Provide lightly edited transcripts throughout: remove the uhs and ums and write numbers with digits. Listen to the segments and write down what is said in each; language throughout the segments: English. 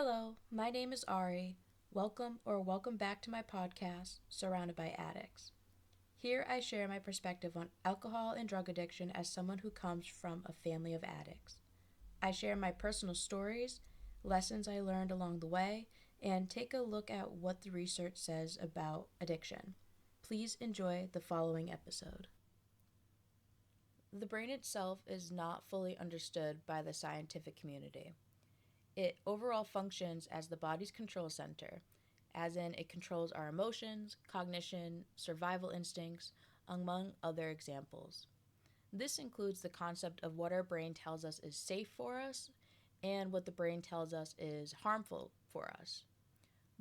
Hello, my name is Ari. Welcome back to my podcast, Surrounded by Addicts. Here I share my perspective on alcohol and drug addiction as someone who comes from a family of addicts. I share my personal stories, lessons I learned along the way, and take a look at what the research says about addiction. Please enjoy the following episode. The brain itself is not fully understood by the scientific community. It overall functions as the body's control center, as in it controls our emotions, cognition, survival instincts, among other examples. This includes the concept of what our brain tells us is safe for us and what the brain tells us is harmful for us.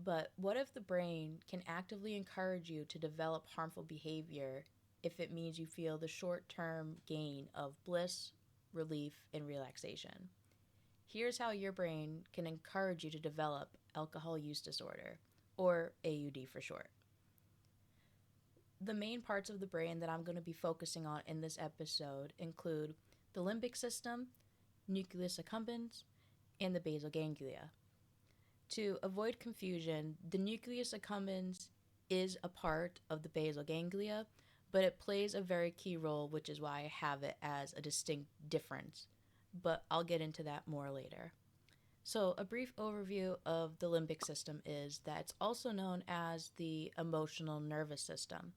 But what if the brain can actively encourage you to develop harmful behavior if it means you feel the short term gain of bliss, relief, and relaxation? Here's how your brain can encourage you to develop alcohol use disorder, or AUD for short. The main parts of the brain that I'm going to be focusing on in this episode include the limbic system, nucleus accumbens, and the basal ganglia. To avoid confusion, the nucleus accumbens is a part of the basal ganglia, but it plays a very key role, which is why I have it as a distinct difference. But I'll get into that more later. So, a brief overview of the limbic system is that it's also known as the emotional nervous system.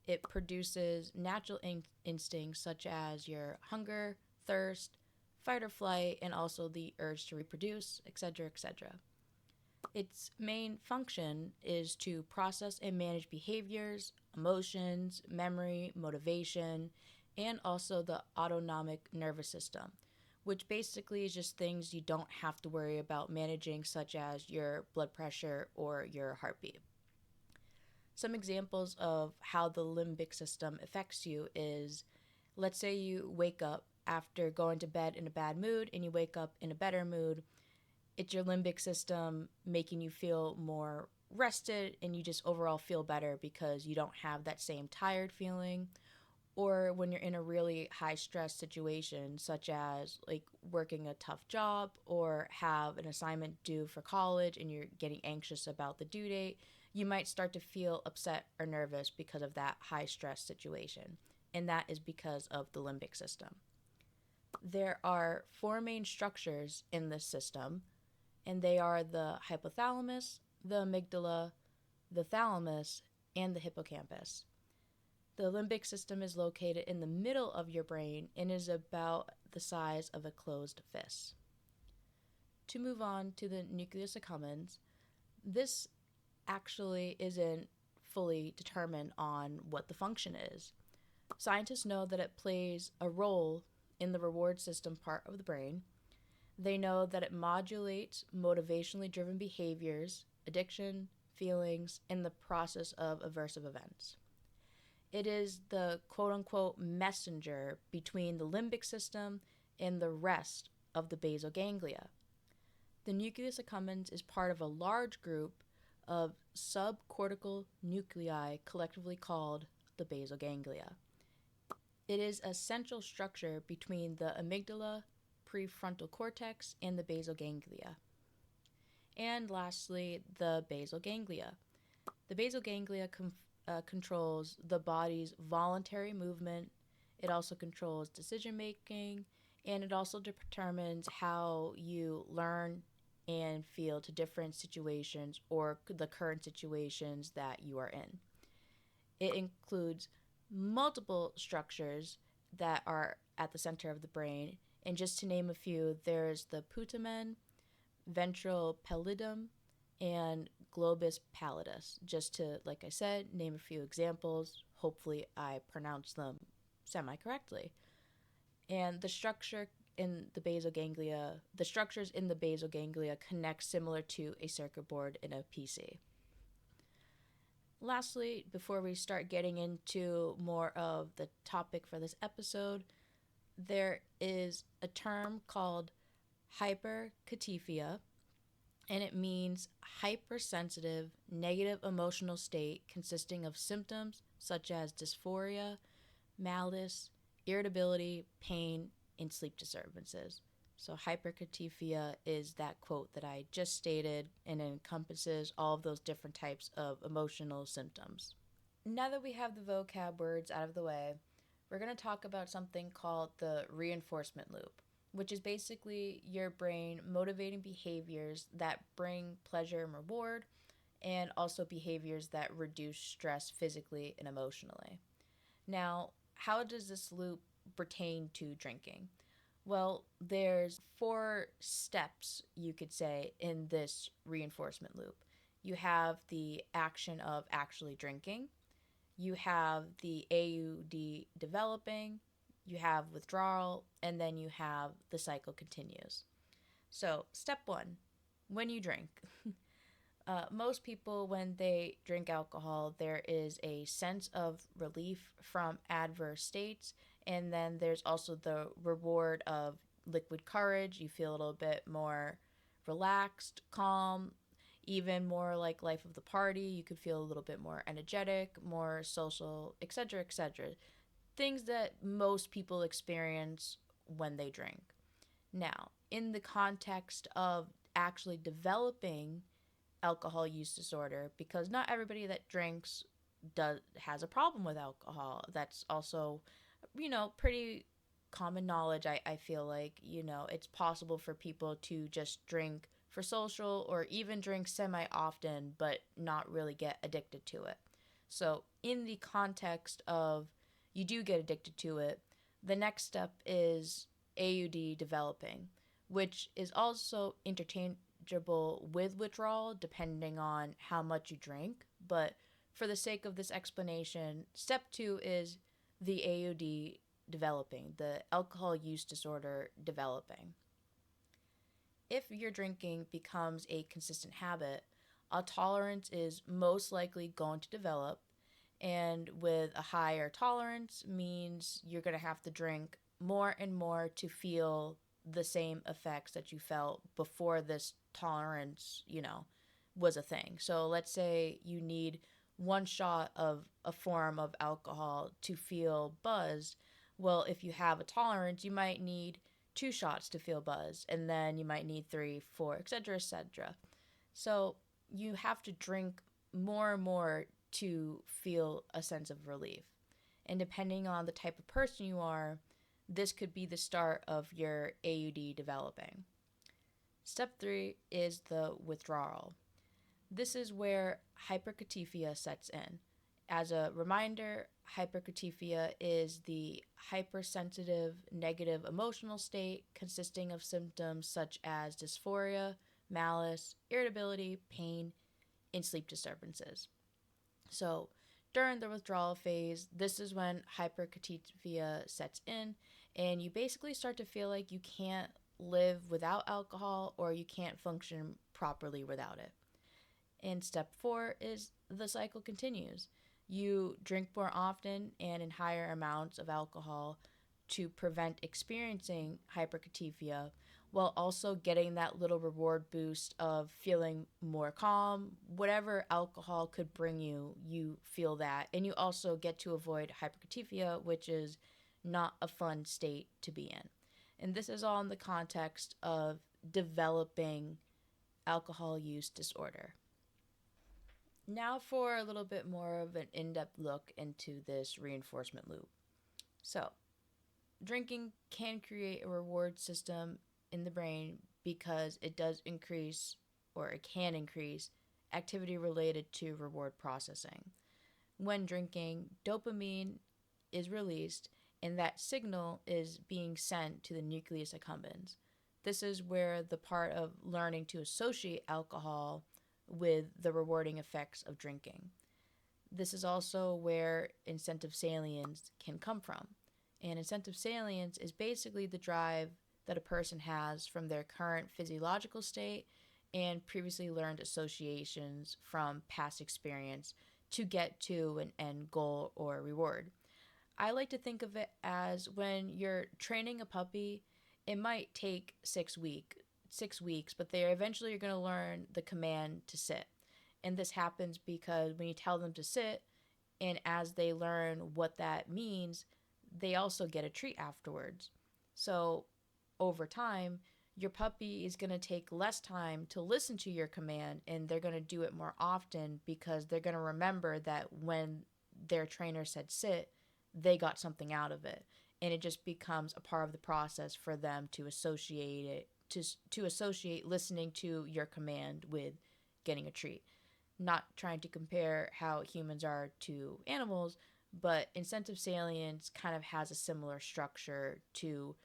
It produces natural instincts such as your hunger, thirst, fight or flight, and also the urge to reproduce, etc., etc. Its main function is to process and manage behaviors, emotions, memory, motivation, and also the autonomic nervous system, which basically is just things you don't have to worry about managing, such as your blood pressure or your heartbeat. Some examples of how the limbic system affects you is, let's say you wake up after going to bed in a bad mood and you wake up in a better mood. It's your limbic system making you feel more rested and you just overall feel better because you don't have that same tired feeling. Or when you're in a really high stress situation, such as like working a tough job or have an assignment due for college and you're getting anxious about the due date, you might start to feel upset or nervous because of that high stress situation. And that is because of the limbic system. There are four main structures in this system, and they are the hypothalamus, the amygdala, the thalamus, and the hippocampus. The limbic system is located in the middle of your brain and is about the size of a closed fist. To move on to the nucleus accumbens, this actually isn't fully determined on what the function is. Scientists know that it plays a role in the reward system part of the brain. They know that it modulates motivationally driven behaviors, addiction, feelings, and the process of aversive events. It is the quote-unquote messenger between the limbic system and the rest of the basal ganglia. The nucleus accumbens is part of a large group of subcortical nuclei collectively called the basal ganglia. It is a central structure between the amygdala, prefrontal cortex, and the basal ganglia. And lastly, the basal ganglia. The basal ganglia controls the body's voluntary movement. It also controls decision making, and it also determines how you learn and feel to different situations or the current situations that you are in. It includes multiple structures that are at the center of the brain, and just to name a few, there's the putamen, ventral pallidum, and globus pallidus. Just to, like I said, name a few examples. Hopefully I pronounced them semi-correctly. And the structures in the basal ganglia connect similar to a circuit board in a PC. Lastly, before we start getting into more of the topic for this episode, there is a term called hyperkatifia, and it means hypersensitive, negative emotional state consisting of symptoms such as dysphoria, malice, irritability, pain, and sleep disturbances. So hyperkatifia is that quote that I just stated, and it encompasses all of those different types of emotional symptoms. Now that we have the vocab words out of the way, we're going to talk about something called the reinforcement loop, which is basically your brain motivating behaviors that bring pleasure and reward, and also behaviors that reduce stress physically and emotionally. Now, how does this loop pertain to drinking? Well, there's four steps, you could say, in this reinforcement loop. You have the action of actually drinking, you have the AUD developing, you have withdrawal, and then you have the cycle continues. So, step one, when you drink. Most people, when they drink alcohol, there is a sense of relief from adverse states, and then there's also the reward of liquid courage. You feel a little bit more relaxed, calm, even more like life of the party. You could feel a little bit more energetic, more social, etc., etc. Things that most people experience when they drink. Now, in the context of actually developing alcohol use disorder, because not everybody that drinks has a problem with alcohol. That's also, pretty common knowledge. I feel like, it's possible for people to just drink for social or even drink semi often but not really get addicted to it. So in the context of you do get addicted to it, the next step is AUD developing, which is also interchangeable with withdrawal depending on how much you drink. But for the sake of this explanation, step two is the AUD developing, the alcohol use disorder developing. If your drinking becomes a consistent habit, a tolerance is most likely going to develop, and with a higher tolerance means you're going to have to drink more and more to feel the same effects that you felt before this tolerance, was a thing. So let's say you need one shot of a form of alcohol to feel buzzed. Well, if you have a tolerance, you might need two shots to feel buzzed, and then you might need three, four, etc., etc. So you have to drink more and more to feel a sense of relief. And depending on the type of person you are, this could be the start of your AUD developing. Step three is the withdrawal. This is where hyperkatifia sets in. As a reminder, hyperkatifia is the hypersensitive negative emotional state consisting of symptoms such as dysphoria, malice, irritability, pain, and sleep disturbances. So, during the withdrawal phase, this is when hyperkatifia sets in, and you basically start to feel like you can't live without alcohol or you can't function properly without it. And step four is the cycle continues. You drink more often and in higher amounts of alcohol to prevent experiencing hyperkatifia, while also getting that little reward boost of feeling more calm. Whatever alcohol could bring you, you feel that. And you also get to avoid hyperkatifia, which is not a fun state to be in. And this is all in the context of developing alcohol use disorder. Now for a little bit more of an in-depth look into this reinforcement loop. So, drinking can create a reward system in the brain because it does increase, or it can increase, activity related to reward processing. When drinking, dopamine is released, and that signal is being sent to the nucleus accumbens. This is where the part of learning to associate alcohol with the rewarding effects of drinking. This is also where incentive salience can come from. And incentive salience is basically the drive that a person has from their current physiological state and previously learned associations from past experience to get to an end goal or reward. I like to think of it as when you're training a puppy, it might take 6 weeks, but they eventually are going to learn the command to sit. And this happens because when you tell them to sit, and as they learn what that means, they also get a treat afterwards. So over time, your puppy is going to take less time to listen to your command, and they're going to do it more often because they're going to remember that when their trainer said sit, they got something out of it. And it just becomes a part of the process for them to associate it to associate listening to your command with getting a treat. Not trying to compare how humans are to animals, but incentive salience kind of has a similar structure to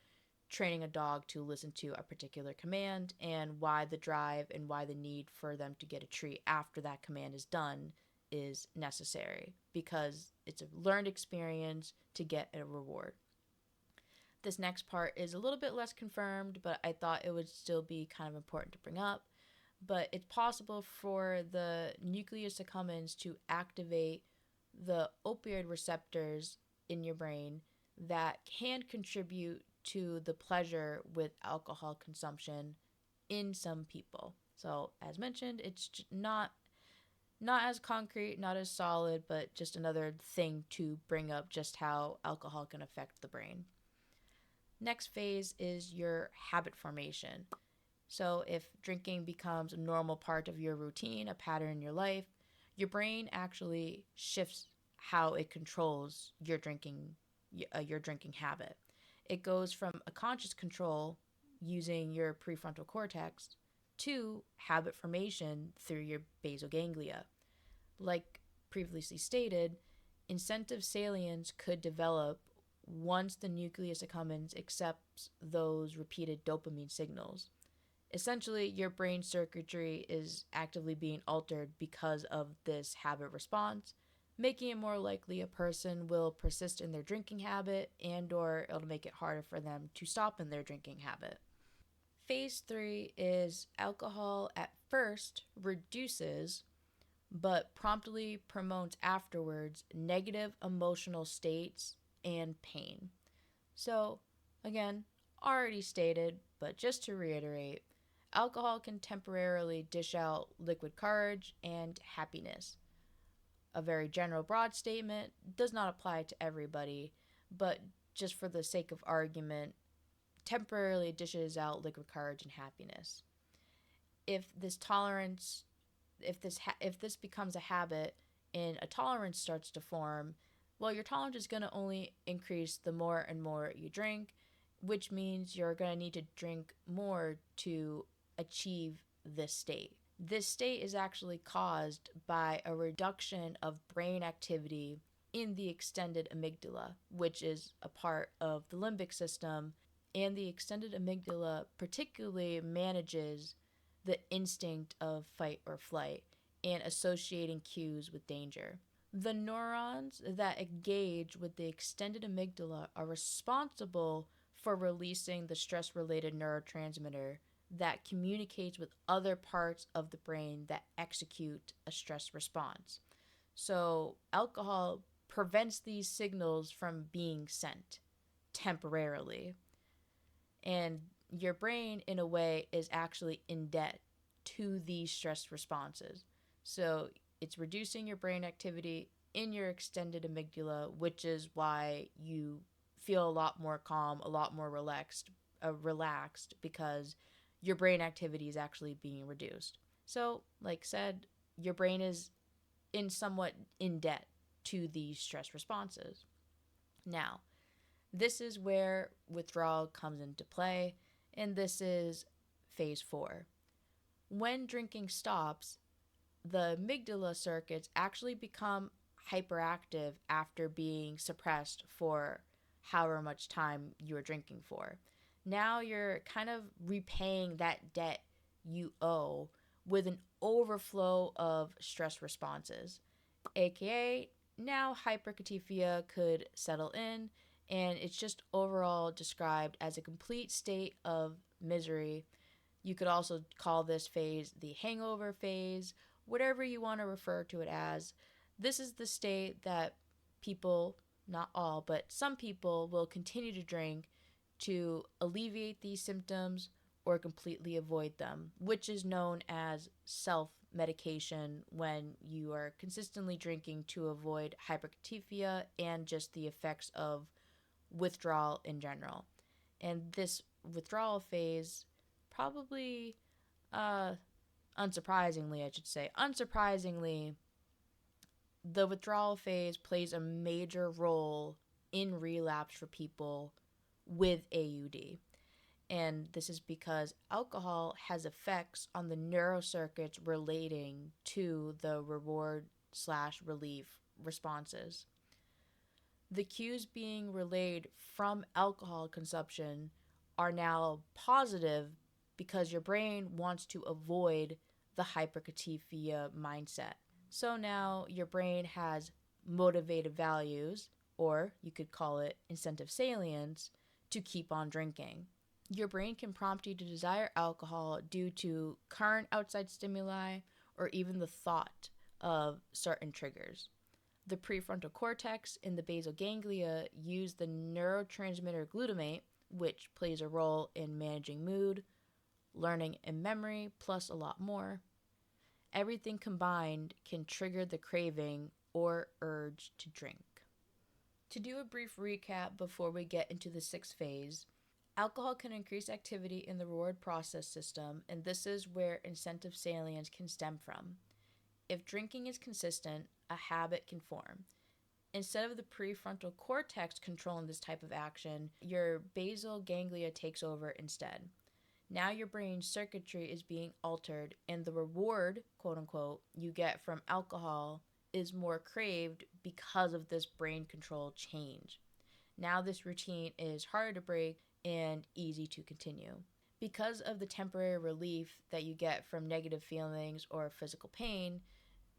training a dog to listen to a particular command, and why the drive and why the need for them to get a treat after that command is done is necessary, because it's a learned experience to get a reward. This next part is a little bit less confirmed, but I thought it would still be kind of important to bring up. But it's possible for the nucleus accumbens to activate the opioid receptors in your brain that can contribute to the pleasure with alcohol consumption in some people. So, as mentioned, it's not as concrete, not as solid, but just another thing to bring up just how alcohol can affect the brain. Next phase is your habit formation. So, if drinking becomes a normal part of your routine, a pattern in your life, your brain actually shifts how it controls your drinking habit. It goes from a conscious control using your prefrontal cortex to habit formation through your basal ganglia. Like previously stated, incentive salience could develop once the nucleus accumbens accepts those repeated dopamine signals. Essentially, your brain circuitry is actively being altered because of this habit response, making it more likely a person will persist in their drinking habit, and or it'll make it harder for them to stop in their drinking habit. Phase 3 is alcohol at first reduces but promptly promotes afterwards negative emotional states and pain. So, again, already stated, but just to reiterate, alcohol can temporarily dish out liquid courage and happiness. A very general, broad statement does not apply to everybody, but just for the sake of argument, temporarily dishes out liquid courage and happiness. If this tolerance, if this becomes a habit and a tolerance starts to form, well, your tolerance is going to only increase the more and more you drink, which means you're going to need to drink more to achieve this state. This state is actually caused by a reduction of brain activity in the extended amygdala, which is a part of the limbic system, and the extended amygdala particularly manages the instinct of fight or flight and associating cues with danger. The neurons that engage with the extended amygdala are responsible for releasing the stress related neurotransmitter that communicates with other parts of the brain that execute a stress response. So, alcohol prevents these signals from being sent temporarily. And your brain, in a way, is actually in debt to these stress responses. So, it's reducing your brain activity in your extended amygdala, which is why you feel a lot more calm, a lot more relaxed because your brain activity is actually being reduced. So, like said, your brain is somewhat in debt to these stress responses. Now, this is where withdrawal comes into play, and this is phase 4. When drinking stops, the amygdala circuits actually become hyperactive after being suppressed for however much time you were drinking for. Now you're kind of repaying that debt you owe with an overflow of stress responses, aka now hyperkatifia could settle in, and it's just overall described as a complete state of misery. You could also call this phase the hangover phase, whatever you want to refer to it as. This is the state that people, not all, but some people will continue to drink to alleviate these symptoms or completely avoid them, which is known as self medication, when you are consistently drinking to avoid hyperkatifia and just the effects of withdrawal in general. And this withdrawal phase, probably, unsurprisingly, I should say, the withdrawal phase plays a major role in relapse for people with AUD. And this is because alcohol has effects on the neurocircuits relating to the reward/relief responses. The cues being relayed from alcohol consumption are now positive because your brain wants to avoid the hyperkatifia mindset. So now your brain has motivated values, or you could call it incentive salience, to keep on drinking. Your brain can prompt you to desire alcohol due to current outside stimuli or even the thought of certain triggers. The prefrontal cortex and the basal ganglia use the neurotransmitter glutamate, which plays a role in managing mood, learning, and memory, plus a lot more. Everything combined can trigger the craving or urge to drink. To do a brief recap before we get into the sixth phase, alcohol can increase activity in the reward process system, and this is where incentive salience can stem from. If drinking is consistent, a habit can form. Instead of the prefrontal cortex controlling this type of action, your basal ganglia takes over instead. Now your brain's circuitry is being altered, and the reward, quote unquote, you get from alcohol is more craved because of this brain control change. Now this routine is harder to break and easy to continue. Because of the temporary relief that you get from negative feelings or physical pain,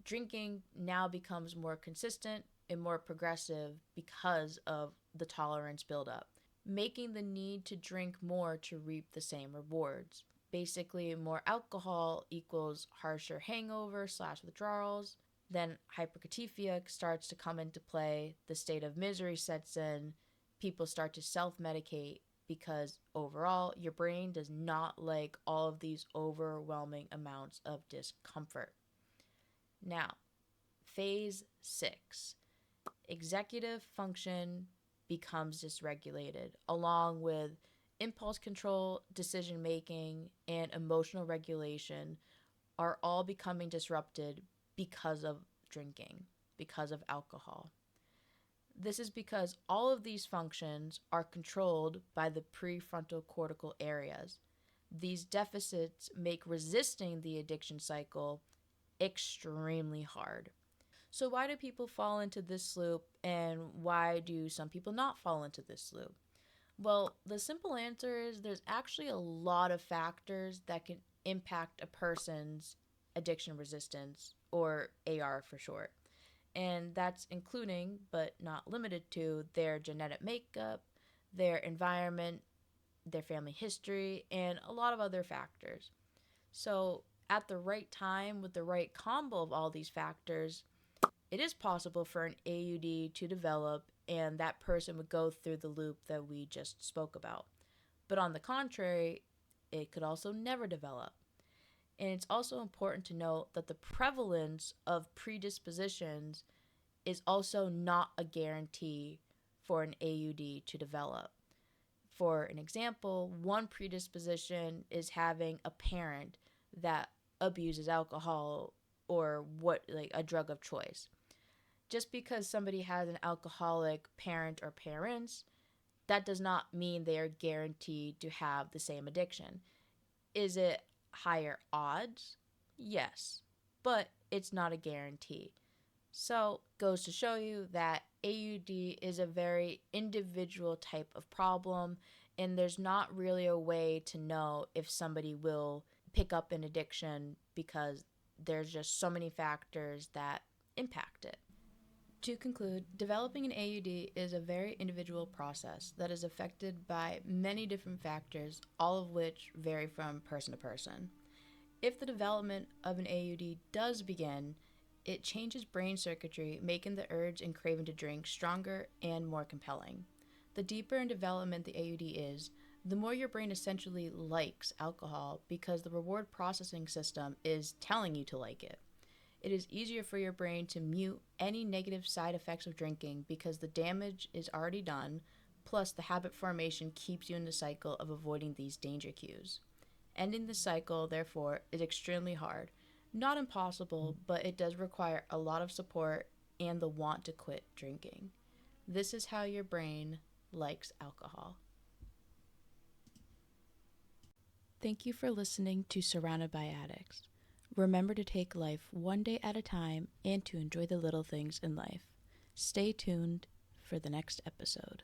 drinking now becomes more consistent and more progressive because of the tolerance buildup, making the need to drink more to reap the same rewards. Basically, more alcohol equals harsher hangover/withdrawals. Then hyperkatifia starts to come into play. The state of misery sets in. People start to self-medicate because overall, your brain does not like all of these overwhelming amounts of discomfort. Now, phase 6. Executive function becomes dysregulated, along with impulse control, decision making, and emotional regulation are all becoming disrupted because of drinking, because of alcohol. This is because all of these functions are controlled by the prefrontal cortical areas. These deficits make resisting the addiction cycle extremely hard. So why do people fall into this loop, and why do some people not fall into this loop? Well, the simple answer is there's actually a lot of factors that can impact a person's addiction resistance, or AR for short. And that's including, but not limited to, their genetic makeup, their environment, their family history, and a lot of other factors. So, at the right time, with the right combo of all these factors, it is possible for an AUD to develop, and that person would go through the loop that we just spoke about. But on the contrary, it could also never develop. And it's also important to note that the prevalence of predispositions is also not a guarantee for an AUD to develop. For an example, one predisposition is having a parent that abuses alcohol or a drug of choice. Just because somebody has an alcoholic parent or parents, that does not mean they are guaranteed to have the same addiction. Is it higher odds? Yes, but it's not a guarantee. So, goes to show you that AUD is a very individual type of problem, and there's not really a way to know if somebody will pick up an addiction because there's just so many factors that impact it. To conclude, developing an AUD is a very individual process that is affected by many different factors, all of which vary from person to person. If the development of an AUD does begin, it changes brain circuitry, making the urge and craving to drink stronger and more compelling. The deeper in development the AUD is, the more your brain essentially likes alcohol because the reward processing system is telling you to like it. It is easier for your brain to mute any negative side effects of drinking because the damage is already done, Plus, the habit formation keeps you in the cycle of avoiding these danger cues. Ending the cycle, therefore, is extremely hard. Not impossible, but it does require a lot of support and the want to quit drinking. This is how your brain likes alcohol. Thank you for listening to Surrounded by Addicts. Remember to take life one day at a time and to enjoy the little things in life. Stay tuned for the next episode.